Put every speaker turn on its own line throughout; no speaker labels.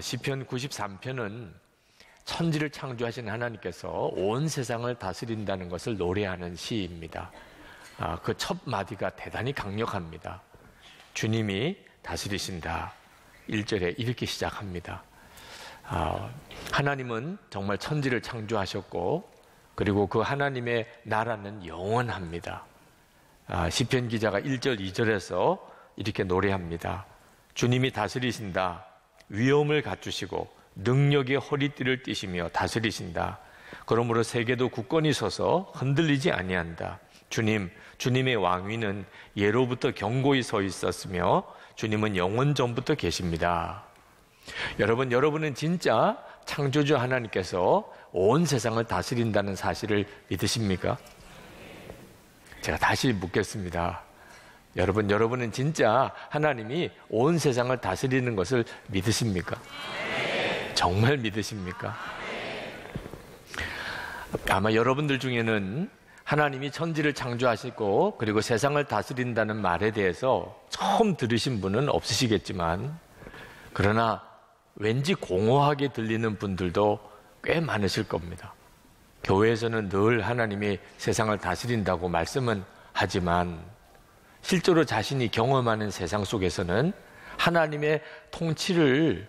시편 93편은 천지를 창조하신 하나님께서 온 세상을 다스린다는 것을 노래하는 시입니다. 그 첫 마디가 대단히 강력합니다. 주님이 다스리신다. 1절에 이렇게 시작합니다. 하나님은 정말 천지를 창조하셨고, 그리고 그 하나님의 나라는 영원합니다. 시편 기자가 1절, 2절에서 이렇게 노래합니다. 주님이 다스리신다. 위엄을 갖추시고 능력의 허리띠를 띠시며 다스리신다. 그러므로 세계도 굳건히 서서 흔들리지 아니한다. 주님의 왕위는 예로부터 견고히 서 있었으며 주님은 영원 전부터 계십니다. 여러분은 진짜 창조주 하나님께서 온 세상을 다스린다는 사실을 믿으십니까? 제가 다시 묻겠습니다. 여러분은 진짜 하나님이 온 세상을 다스리는 것을 믿으십니까? 정말 믿으십니까? 아마 여러분들 중에는 하나님이 천지를 창조하시고 그리고 세상을 다스린다는 말에 대해서 처음 들으신 분은 없으시겠지만, 그러나 왠지 공허하게 들리는 분들도 꽤 많으실 겁니다. 교회에서는 늘 하나님이 세상을 다스린다고 말씀은 하지만 실제로 자신이 경험하는 세상 속에서는 하나님의 통치를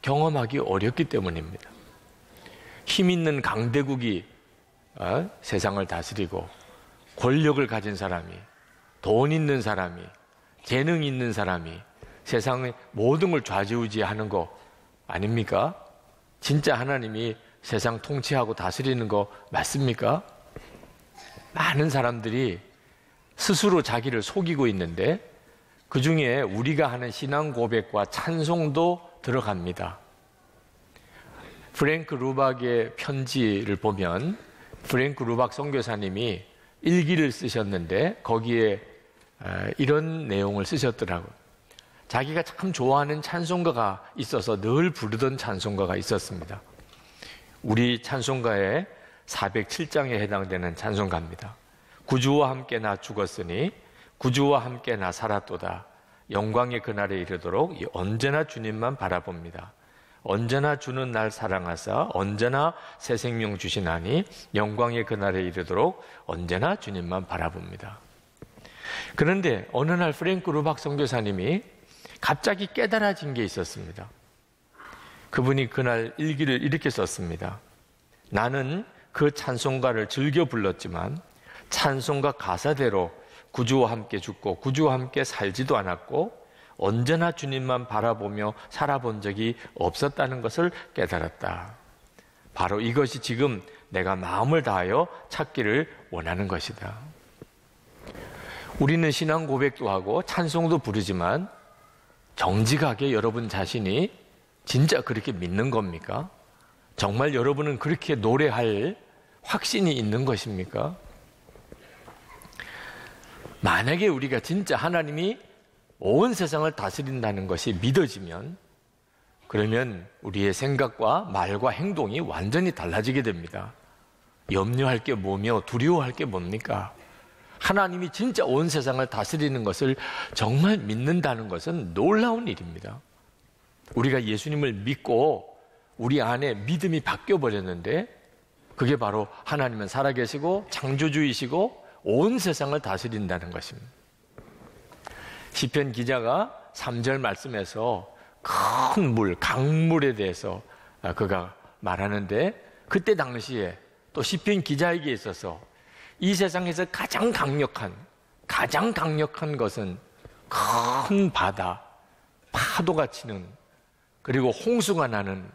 경험하기 어렵기 때문입니다. 힘 있는 강대국이 세상을 다스리고, 권력을 가진 사람이, 돈 있는 사람이, 재능 있는 사람이 세상의 모든 걸 좌지우지하는 거 아닙니까? 진짜 하나님이 세상 통치하고 다스리는 거 맞습니까? 많은 사람들이 스스로 자기를 속이고 있는데, 그 중에 우리가 하는 신앙 고백과 찬송도 들어갑니다. 프랭크 루박의 편지를 보면 프랭크 루박 선교사님이 일기를 쓰셨는데 거기에 이런 내용을 쓰셨더라고요. 자기가 참 좋아하는 찬송가가 있어서 늘 부르던 찬송가가 있었습니다. 우리 찬송가의 407장에 해당되는 찬송가입니다. 구주와 함께 나 죽었으니 구주와 함께 나 살았도다. 영광의 그날에 이르도록 언제나 주님만 바라봅니다. 언제나 주는 날 사랑하사 언제나 새 생명 주시나니 영광의 그날에 이르도록 언제나 주님만 바라봅니다. 그런데 어느 날 프랭크 루박 선교사님이 갑자기 깨달아진 게 있었습니다. 그분이 그날 일기를 이렇게 썼습니다. 나는 그 찬송가를 즐겨 불렀지만 찬송가 가사대로 구주와 함께 죽고 구주와 함께 살지도 않았고 언제나 주님만 바라보며 살아본 적이 없었다는 것을 깨달았다. 바로 이것이 지금 내가 마음을 다하여 찾기를 원하는 것이다. 우리는 신앙 고백도 하고 찬송도 부르지만 정직하게 여러분 자신이 진짜 그렇게 믿는 겁니까? 정말 여러분은 그렇게 노래할 확신이 있는 것입니까? 만약에 우리가 진짜 하나님이 온 세상을 다스린다는 것이 믿어지면, 그러면 우리의 생각과 말과 행동이 완전히 달라지게 됩니다. 염려할 게 뭐며 두려워할 게 뭡니까? 하나님이 진짜 온 세상을 다스리는 것을 정말 믿는다는 것은 놀라운 일입니다. 우리가 예수님을 믿고 우리 안에 믿음이 바뀌어버렸는데, 그게 바로 하나님은 살아계시고 창조주이시고 온 세상을 다스린다는 것입니다. 시편 기자가 3절 말씀에서 큰 물, 강물에 대해서 그가 말하는데, 그때 당시에 또 시편 기자에게 있어서 이 세상에서 가장 강력한 것은 큰 바다, 파도가 치는, 그리고 홍수가 나는,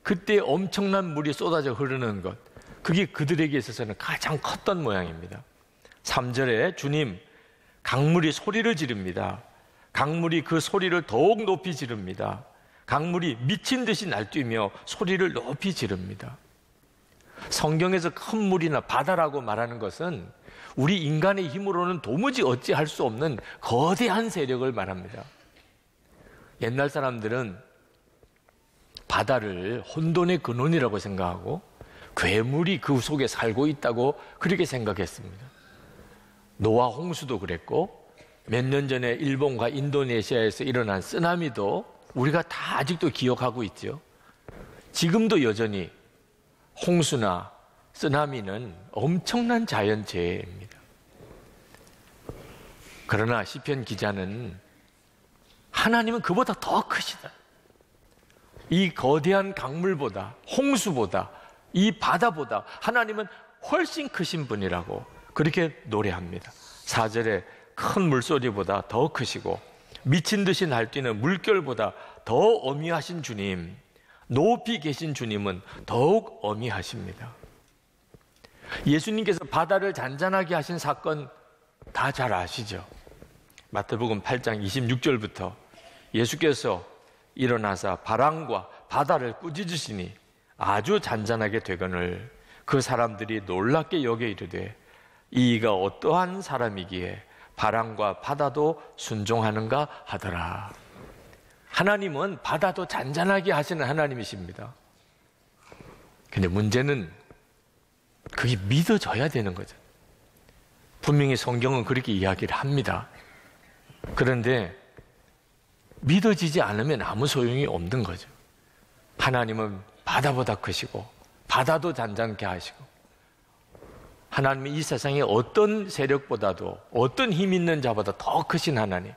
그때 엄청난 물이 쏟아져 흐르는 것, 그게 그들에게 있어서는 가장 컸던 모양입니다. 3절에 주님, 강물이 소리를 지릅니다. 강물이 그 소리를 더욱 높이 지릅니다. 강물이 미친 듯이 날뛰며 소리를 높이 지릅니다. 성경에서 큰 물이나 바다라고 말하는 것은 우리 인간의 힘으로는 도무지 어찌할 수 없는 거대한 세력을 말합니다. 옛날 사람들은 바다를 혼돈의 근원이라고 생각하고 괴물이 그 속에 살고 있다고 그렇게 생각했습니다. 노아 홍수도 그랬고, 몇 년 전에 일본과 인도네시아에서 일어난 쓰나미도 우리가 다 아직도 기억하고 있죠. 지금도 여전히 홍수나 쓰나미는 엄청난 자연재해입니다. 그러나 시편 기자는 하나님은 그보다 더 크시다. 이 거대한 강물보다, 홍수보다, 이 바다보다 하나님은 훨씬 크신 분이라고 그렇게 노래합니다. 4절에 큰 물소리보다 더 크시고 미친 듯이 날뛰는 물결보다 더 어미하신 주님, 높이 계신 주님은 더욱 어미하십니다. 예수님께서 바다를 잔잔하게 하신 사건 다 잘 아시죠? 마태복음 8장 26절부터 예수께서 일어나사 바람과 바다를 꾸짖으시니 아주 잔잔하게 되거늘 그 사람들이 놀랍게 여겨 이르되 이가 어떠한 사람이기에 바람과 바다도 순종하는가 하더라. 하나님은 바다도 잔잔하게 하시는 하나님이십니다. 근데 문제는 그게 믿어져야 되는 거죠. 분명히 성경은 그렇게 이야기를 합니다. 그런데 믿어지지 않으면 아무 소용이 없는 거죠. 하나님은 바다보다 크시고 바다도 잔잔케 하시고 하나님은 이 세상의 어떤 세력보다도 어떤 힘 있는 자보다 더 크신 하나님,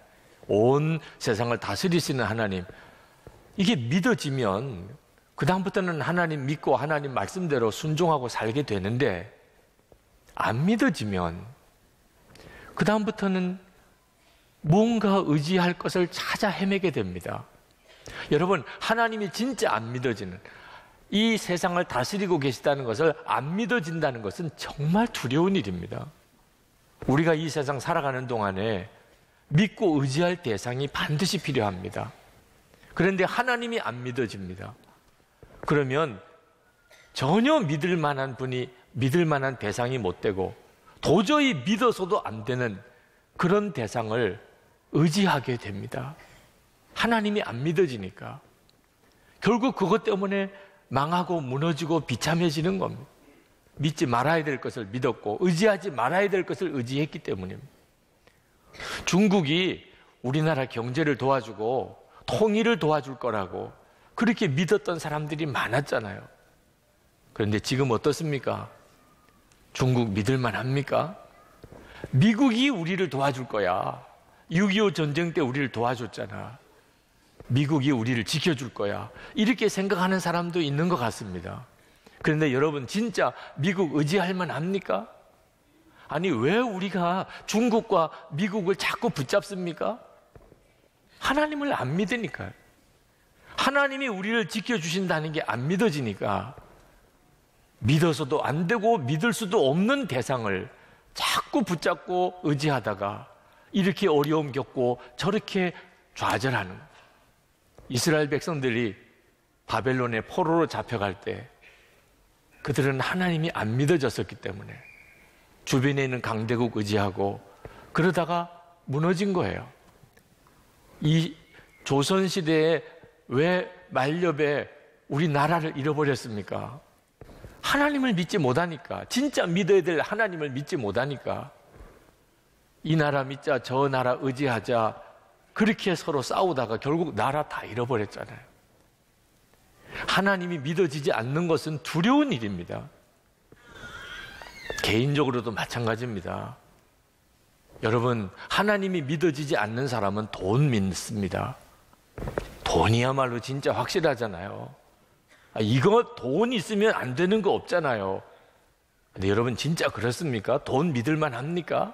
온 세상을 다스리시는 하나님, 이게 믿어지면 그 다음부터는 하나님 믿고 하나님 말씀대로 순종하고 살게 되는데 안 믿어지면 그 다음부터는 뭔가 의지할 것을 찾아 헤매게 됩니다. 여러분, 하나님이 진짜 안 믿어지는, 이 세상을 다스리고 계시다는 것을 안 믿어진다는 것은 정말 두려운 일입니다. 우리가 이 세상 살아가는 동안에 믿고 의지할 대상이 반드시 필요합니다. 그런데 하나님이 안 믿어집니다. 그러면 전혀 믿을 만한 분이, 믿을 만한 대상이 못 되고 도저히 믿어서도 안 되는 그런 대상을 의지하게 됩니다. 하나님이 안 믿어지니까 결국 그것 때문에 망하고 무너지고 비참해지는 겁니다. 믿지 말아야 될 것을 믿었고 의지하지 말아야 될 것을 의지했기 때문입니다. 중국이 우리나라 경제를 도와주고 통일을 도와줄 거라고 그렇게 믿었던 사람들이 많았잖아요. 그런데 지금 어떻습니까? 중국 믿을만 합니까? 미국이 우리를 도와줄 거야. 6.25 전쟁 때 우리를 도와줬잖아. 미국이 우리를 지켜줄 거야. 이렇게 생각하는 사람도 있는 것 같습니다. 그런데 여러분, 진짜 미국 의지할 만합니까? 아니, 왜 우리가 중국과 미국을 자꾸 붙잡습니까? 하나님을 안 믿으니까요. 하나님이 우리를 지켜주신다는 게 안 믿어지니까 믿어서도 안 되고 믿을 수도 없는 대상을 자꾸 붙잡고 의지하다가 이렇게 어려움 겪고 저렇게 좌절하는 거예요. 이스라엘 백성들이 바벨론의 포로로 잡혀갈 때 그들은 하나님이 안 믿어졌었기 때문에 주변에 있는 강대국 의지하고 그러다가 무너진 거예요. 이 조선시대에 왜 만렵에 우리나라를 잃어버렸습니까? 하나님을 믿지 못하니까, 진짜 믿어야 될 하나님을 믿지 못하니까 이 나라 믿자 저 나라 의지하자 그렇게 서로 싸우다가 결국 나라 다 잃어버렸잖아요. 하나님이 믿어지지 않는 것은 두려운 일입니다. 개인적으로도 마찬가지입니다. 여러분, 하나님이 믿어지지 않는 사람은 돈 믿습니다. 돈이야말로 진짜 확실하잖아요. 이거 돈 있으면 안 되는 거 없잖아요. 근데 여러분, 진짜 그렇습니까? 돈 믿을만 합니까?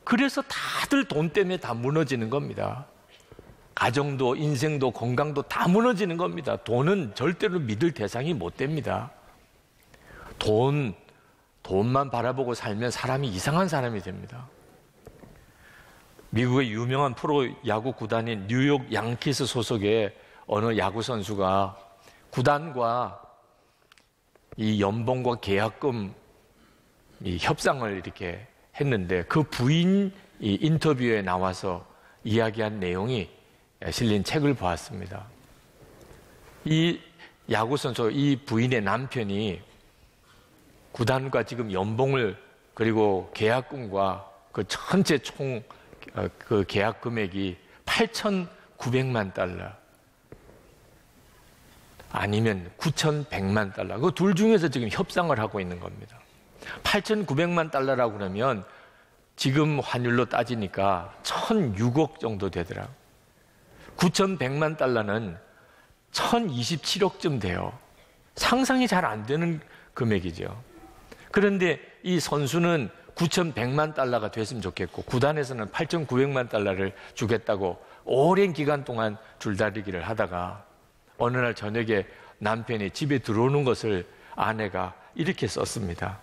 그래서 다들 돈 때문에 다 무너지는 겁니다. 가정도 인생도 건강도 다 무너지는 겁니다. 돈은 절대로 믿을 대상이 못 됩니다. 돈만 바라보고 살면 사람이 이상한 사람이 됩니다. 미국의 유명한 프로 야구 구단인 뉴욕 양키스 소속의 어느 야구 선수가 구단과 이 연봉과 계약금 이 협상을 이렇게 했는데 그 부인 이 인터뷰에 나와서 이야기한 내용이 실린 책을 보았습니다. 이 야구 선수, 이 부인의 남편이 구단과 지금 연봉을 그리고 계약금과 그 전체 총 그 계약 금액이 8,900만 달러 아니면 9,100만 달러, 그 둘 중에서 지금 협상을 하고 있는 겁니다. 8,900만 달러라고 그러면 지금 환율로 따지니까 1,006억 정도 되더라고요. 9,100만 달러는 1,027억쯤 돼요. 상상이 잘 안 되는 금액이죠. 그런데 이 선수는 9,100만 달러가 됐으면 좋겠고 구단에서는 8,900만 달러를 주겠다고 오랜 기간 동안 줄다리기를 하다가 어느 날 저녁에 남편이 집에 들어오는 것을 아내가 이렇게 썼습니다.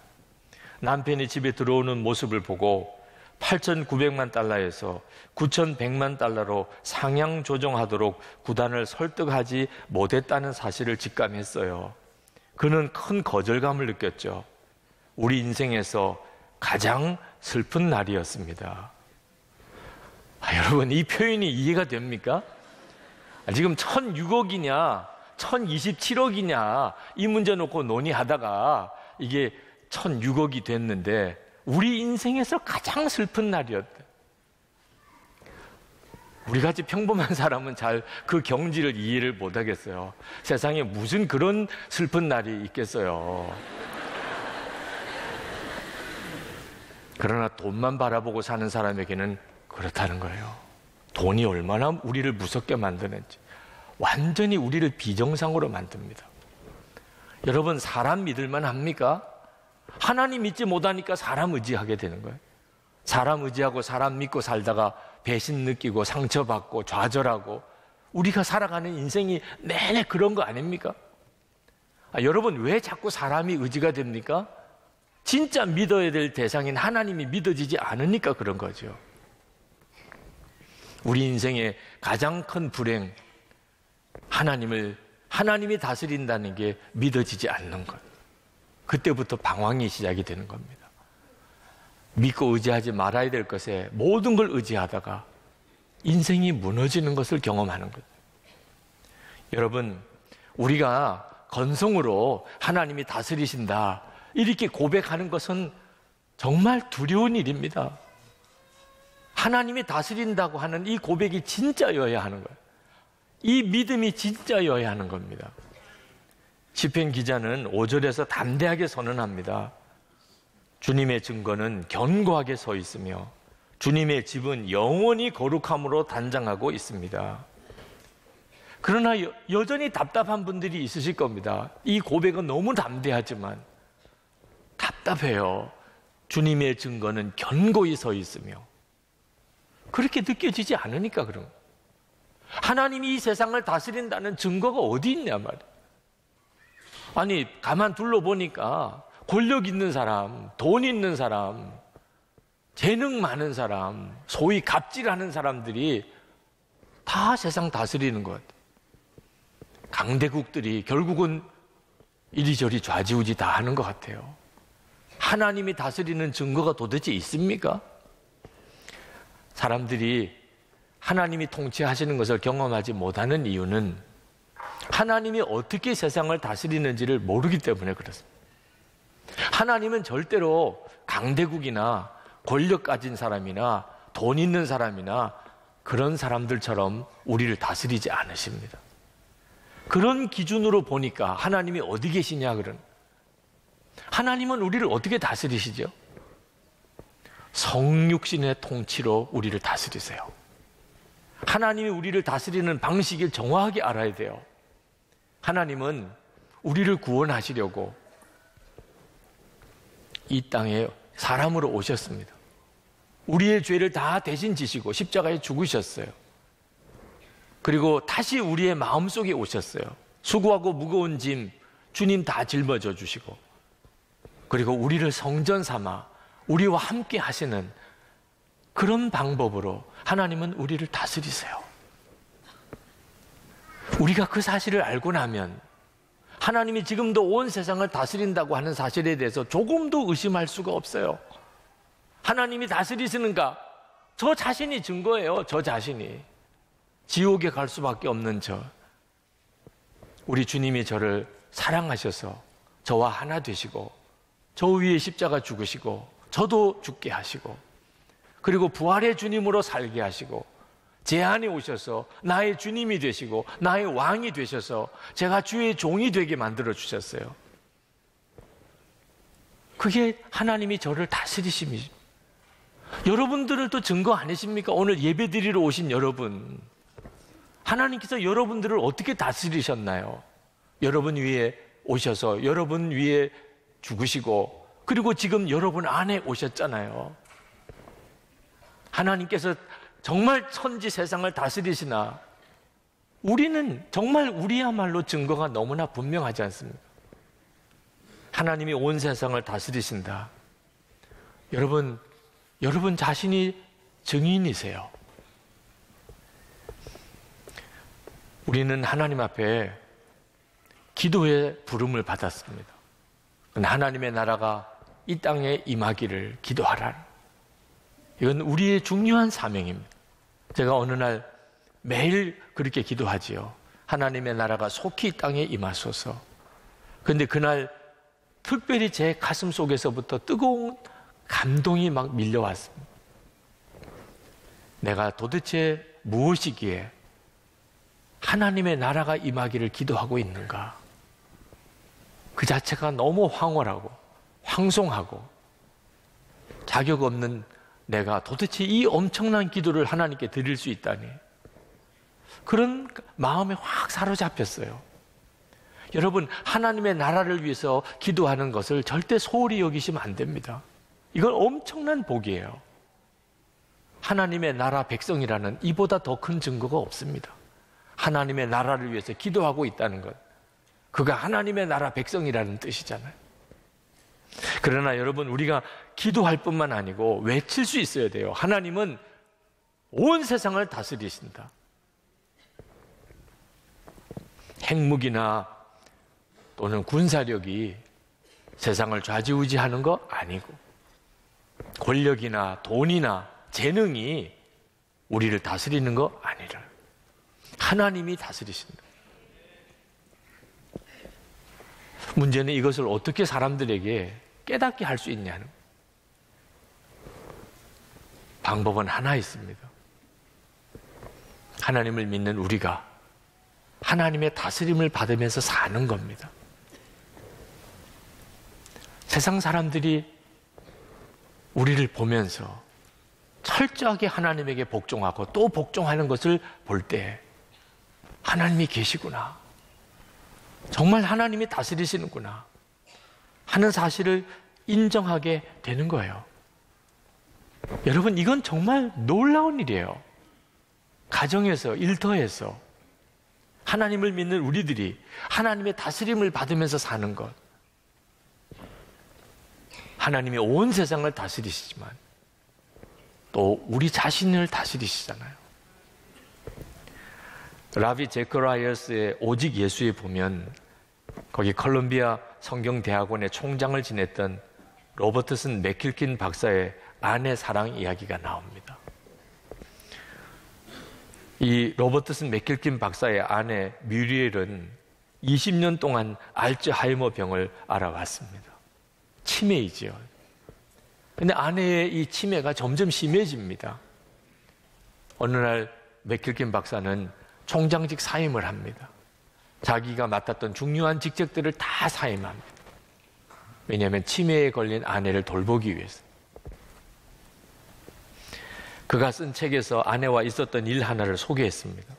남편이 집에 들어오는 모습을 보고 8,900만 달러에서 9,100만 달러로 상향 조정하도록 구단을 설득하지 못했다는 사실을 직감했어요. 그는 큰 거절감을 느꼈죠. 우리 인생에서 가장 슬픈 날이었습니다. 여러분, 이 표현이 이해가 됩니까? 지금 1,006억이냐 1,027억이냐 이 문제 놓고 논의하다가 이게 1,006억이 됐는데 우리 인생에서 가장 슬픈 날이었다. 우리같이 평범한 사람은 잘 그 경지를 이해를 못하겠어요. 세상에 무슨 그런 슬픈 날이 있겠어요. 그러나 돈만 바라보고 사는 사람에게는 그렇다는 거예요. 돈이 얼마나 우리를 무섭게 만드는지, 완전히 우리를 비정상으로 만듭니다. 여러분, 사람 믿을만 합니까? 하나님 믿지 못하니까 사람 의지하게 되는 거예요. 사람 의지하고 사람 믿고 살다가 배신 느끼고 상처받고 좌절하고 우리가 살아가는 인생이 내내 그런 거 아닙니까? 여러분, 왜 자꾸 사람이 의지가 됩니까? 진짜 믿어야 될 대상인 하나님이 믿어지지 않으니까 그런 거죠. 우리 인생의 가장 큰 불행, 하나님이 다스린다는 게 믿어지지 않는 것. 그때부터 방황이 시작이 되는 겁니다. 믿고 의지하지 말아야 될 것에 모든 걸 의지하다가 인생이 무너지는 것을 경험하는 것. 여러분, 우리가 건성으로 하나님이 다스리신다 이렇게 고백하는 것은 정말 두려운 일입니다. 하나님이 다스린다고 하는 이 고백이 진짜여야 하는 거예요. 이 믿음이 진짜여야 하는 겁니다. 시편 기자는 5절에서 담대하게 선언합니다. 주님의 증거는 견고하게 서 있으며 주님의 집은 영원히 거룩함으로 단장하고 있습니다. 그러나 여전히 답답한 분들이 있으실 겁니다. 이 고백은 너무 담대하지만 답답해요. 주님의 증거는 견고히 서 있으며 그렇게 느껴지지 않으니까 그런 거예요. 하나님이 이 세상을 다스린다는 증거가 어디 있냐 말이에요. 아니, 가만 둘러보니까 권력 있는 사람, 돈 있는 사람, 재능 많은 사람, 소위 갑질하는 사람들이 다 세상 다스리는 것 같아요. 강대국들이 결국은 이리저리 좌지우지 다 하는 것 같아요. 하나님이 다스리는 증거가 도대체 있습니까? 사람들이 하나님이 통치하시는 것을 경험하지 못하는 이유는 하나님이 어떻게 세상을 다스리는지를 모르기 때문에 그렇습니다. 하나님은 절대로 강대국이나 권력 가진 사람이나 돈 있는 사람이나 그런 사람들처럼 우리를 다스리지 않으십니다. 그런 기준으로 보니까 하나님이 어디 계시냐 그런. 하나님은 우리를 어떻게 다스리시죠? 성육신의 통치로 우리를 다스리세요. 하나님이 우리를 다스리는 방식을 정확하게 알아야 돼요. 하나님은 우리를 구원하시려고 이 땅에 사람으로 오셨습니다. 우리의 죄를 다 대신 지시고 십자가에 죽으셨어요. 그리고 다시 우리의 마음속에 오셨어요. 수고하고 무거운 짐 주님 다 짊어져 주시고, 그리고 우리를 성전 삼아 우리와 함께 하시는 그런 방법으로 하나님은 우리를 다스리세요. 우리가 그 사실을 알고 나면 하나님이 지금도 온 세상을 다스린다고 하는 사실에 대해서 조금도 의심할 수가 없어요. 하나님이 다스리시는가? 저 자신이 증거예요. 저 자신이. 지옥에 갈 수밖에 없는 저. 우리 주님이 저를 사랑하셔서 저와 하나 되시고 저 위에 십자가 죽으시고 저도 죽게 하시고, 그리고 부활의 주님으로 살게 하시고 제 안에 오셔서 나의 주님이 되시고 나의 왕이 되셔서 제가 주의 종이 되게 만들어 주셨어요. 그게 하나님이 저를 다스리심이죠. 여러분들은 또 증거 아니십니까? 오늘 예배드리러 오신 여러분, 하나님께서 여러분들을 어떻게 다스리셨나요? 여러분 위에 오셔서 여러분 위에 죽으시고, 그리고 지금 여러분 안에 오셨잖아요. 하나님께서 정말 천지 세상을 다스리시나? 우리는 정말 우리야말로 증거가 너무나 분명하지 않습니까? 하나님이 온 세상을 다스리신다. 여러분 자신이 증인이세요. 우리는 하나님 앞에 기도의 부름을 받았습니다. 하나님의 나라가 이 땅에 임하기를 기도하라. 이건 우리의 중요한 사명입니다. 제가 어느 날 매일 그렇게 기도하지요. 하나님의 나라가 속히 이 땅에 임하소서. 그런데 그날 특별히 제 가슴 속에서부터 뜨거운 감동이 막 밀려왔습니다. 내가 도대체 무엇이기에 하나님의 나라가 임하기를 기도하고 있는가? 그 자체가 너무 황홀하고 황송하고 자격 없는 내가 도대체 이 엄청난 기도를 하나님께 드릴 수 있다니, 그런 마음에 확 사로잡혔어요. 여러분, 하나님의 나라를 위해서 기도하는 것을 절대 소홀히 여기시면 안 됩니다. 이건 엄청난 복이에요. 하나님의 나라 백성이라는 이보다 더 큰 증거가 없습니다. 하나님의 나라를 위해서 기도하고 있다는 것, 그가 하나님의 나라 백성이라는 뜻이잖아요. 그러나 여러분, 우리가 기도할 뿐만 아니고 외칠 수 있어야 돼요. 하나님은 온 세상을 다스리신다. 핵무기나 또는 군사력이 세상을 좌지우지하는 거 아니고, 권력이나 돈이나 재능이 우리를 다스리는 거 아니라 하나님이 다스리신다. 문제는 이것을 어떻게 사람들에게 깨닫게 할 수 있냐는 방법은 하나 있습니다. 하나님을 믿는 우리가 하나님의 다스림을 받으면서 사는 겁니다. 세상 사람들이 우리를 보면서 철저하게 하나님에게 복종하고 또 복종하는 것을 볼 때 하나님이 계시구나, 정말 하나님이 다스리시는구나 하는 사실을 인정하게 되는 거예요. 여러분, 이건 정말 놀라운 일이에요. 가정에서, 일터에서 하나님을 믿는 우리들이 하나님의 다스림을 받으면서 사는 것. 하나님이 온 세상을 다스리시지만 또 우리 자신을 다스리시잖아요. 라비 제커라이어스의 오직 예수에 보면 거기 컬럼비아 성경대학원의 총장을 지냈던 로버트슨 맥킬킨 박사의 아내 사랑 이야기가 나옵니다. 이 로버트슨 맥킬킨 박사의 아내 뮤리엘은 20년 동안 알츠하이머 병을 앓아왔습니다. 치매이지요. 근데 아내의 이 치매가 점점 심해집니다. 어느 날 맥킬킨 박사는 총장직 사임을 합니다. 자기가 맡았던 중요한 직책들을 다 사임합니다. 왜냐하면 치매에 걸린 아내를 돌보기 위해서. 그가 쓴 책에서 아내와 있었던 일 하나를 소개했습니다.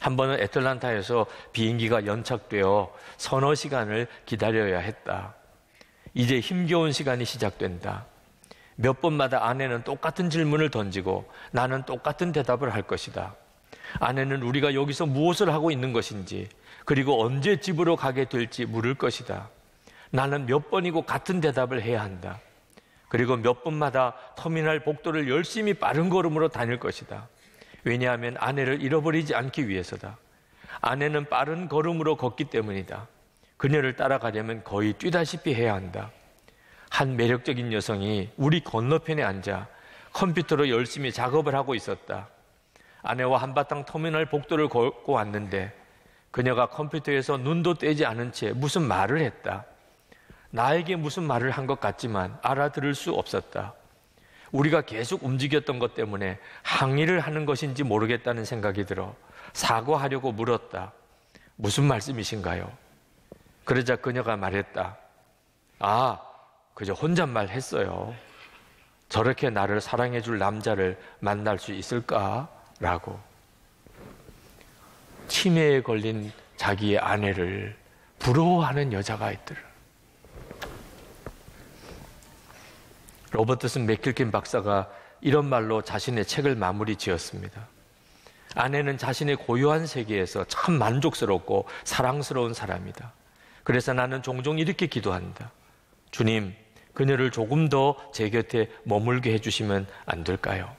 한 번은 애틀란타에서 비행기가 연착되어 서너 시간을 기다려야 했다. 이제 힘겨운 시간이 시작된다. 몇 번마다 아내는 똑같은 질문을 던지고 나는 똑같은 대답을 할 것이다. 아내는 우리가 여기서 무엇을 하고 있는 것인지, 그리고 언제 집으로 가게 될지 물을 것이다. 나는 몇 번이고 같은 대답을 해야 한다. 그리고 몇 번마다 터미널 복도를 열심히 빠른 걸음으로 다닐 것이다. 왜냐하면 아내를 잃어버리지 않기 위해서다. 아내는 빠른 걸음으로 걷기 때문이다. 그녀를 따라가려면 거의 뛰다시피 해야 한다. 한 매력적인 여성이 우리 건너편에 앉아 컴퓨터로 열심히 작업을 하고 있었다. 아내와 한바탕 터미널 복도를 걷고 왔는데 그녀가 컴퓨터에서 눈도 떼지 않은 채 무슨 말을 했다. 나에게 무슨 말을 한 것 같지만 알아들을 수 없었다. 우리가 계속 움직였던 것 때문에 항의를 하는 것인지 모르겠다는 생각이 들어 사과하려고 물었다. 무슨 말씀이신가요? 그러자 그녀가 말했다. 그저 혼잣말 했어요. 저렇게 나를 사랑해 줄 남자를 만날 수 있을까? 라고. 치매에 걸린 자기의 아내를 부러워하는 여자가 있더라. 로버트슨 맥킬킨 박사가 이런 말로 자신의 책을 마무리 지었습니다. 아내는 자신의 고요한 세계에서 참 만족스럽고 사랑스러운 사람이다. 그래서 나는 종종 이렇게 기도한다. 주님, 그녀를 조금 더 제 곁에 머물게 해주시면 안 될까요?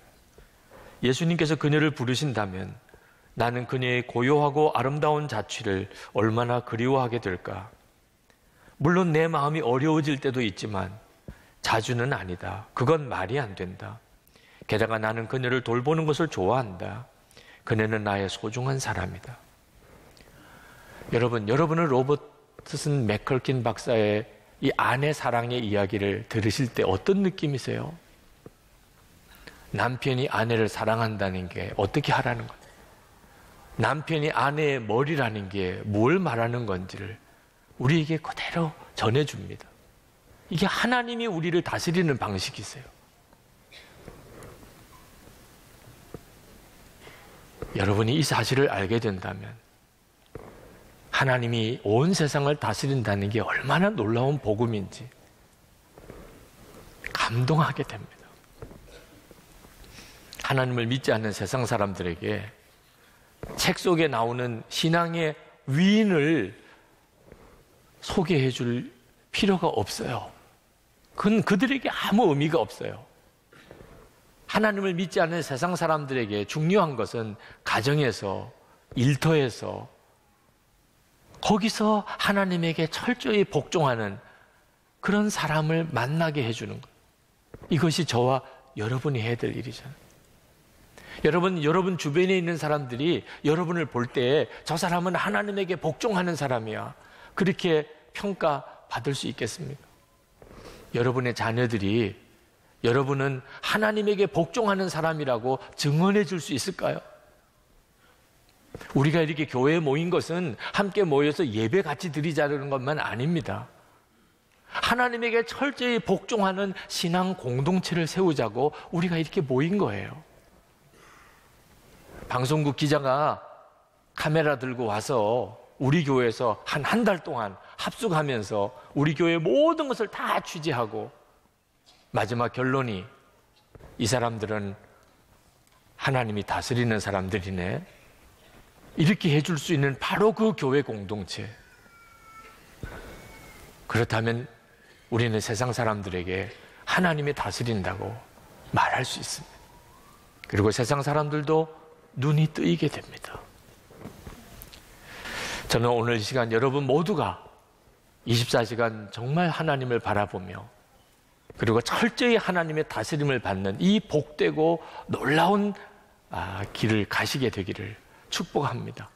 예수님께서 그녀를 부르신다면 나는 그녀의 고요하고 아름다운 자취를 얼마나 그리워하게 될까? 물론 내 마음이 어려워질 때도 있지만 자주는 아니다. 그건 말이 안 된다. 게다가 나는 그녀를 돌보는 것을 좋아한다. 그녀는 나의 소중한 사람이다. 여러분은 로버트슨 맥컬킨 박사의 이 아내 사랑의 이야기를 들으실 때 어떤 느낌이세요? 남편이 아내를 사랑한다는 게 어떻게 하라는 거예요? 남편이 아내의 머리라는 게 뭘 말하는 건지를 우리에게 그대로 전해줍니다. 이게 하나님이 우리를 다스리는 방식이세요. 여러분이 이 사실을 알게 된다면 하나님이 온 세상을 다스린다는 게 얼마나 놀라운 복음인지 감동하게 됩니다. 하나님을 믿지 않는 세상 사람들에게 책 속에 나오는 신앙의 위인을 소개해 줄 필요가 없어요. 그건 그들에게 아무 의미가 없어요. 하나님을 믿지 않는 세상 사람들에게 중요한 것은 가정에서, 일터에서, 거기서 하나님에게 철저히 복종하는 그런 사람을 만나게 해주는 거예요. 이것이 저와 여러분이 해야 될 일이잖아요. 여러분 주변에 있는 사람들이 여러분을 볼 때 저 사람은 하나님에게 복종하는 사람이야. 그렇게 평가받을 수 있겠습니까? 여러분의 자녀들이 여러분은 하나님에게 복종하는 사람이라고 증언해 줄 수 있을까요? 우리가 이렇게 교회에 모인 것은 함께 모여서 예배 같이 드리자는 것만 아닙니다. 하나님에게 철저히 복종하는 신앙 공동체를 세우자고 우리가 이렇게 모인 거예요. 방송국 기자가 카메라 들고 와서 우리 교회에서 한 달 동안 합숙하면서 우리 교회의 모든 것을 다 취재하고 마지막 결론이 이 사람들은 하나님이 다스리는 사람들이네. 이렇게 해줄 수 있는 바로 그 교회 공동체. 그렇다면 우리는 세상 사람들에게 하나님이 다스린다고 말할 수 있습니다. 그리고 세상 사람들도 눈이 뜨이게 됩니다. 저는 오늘 이 시간 여러분 모두가 24시간 정말 하나님을 바라보며 그리고 철저히 하나님의 다스림을 받는 이 복되고 놀라운 길을 가시게 되기를 축복합니다.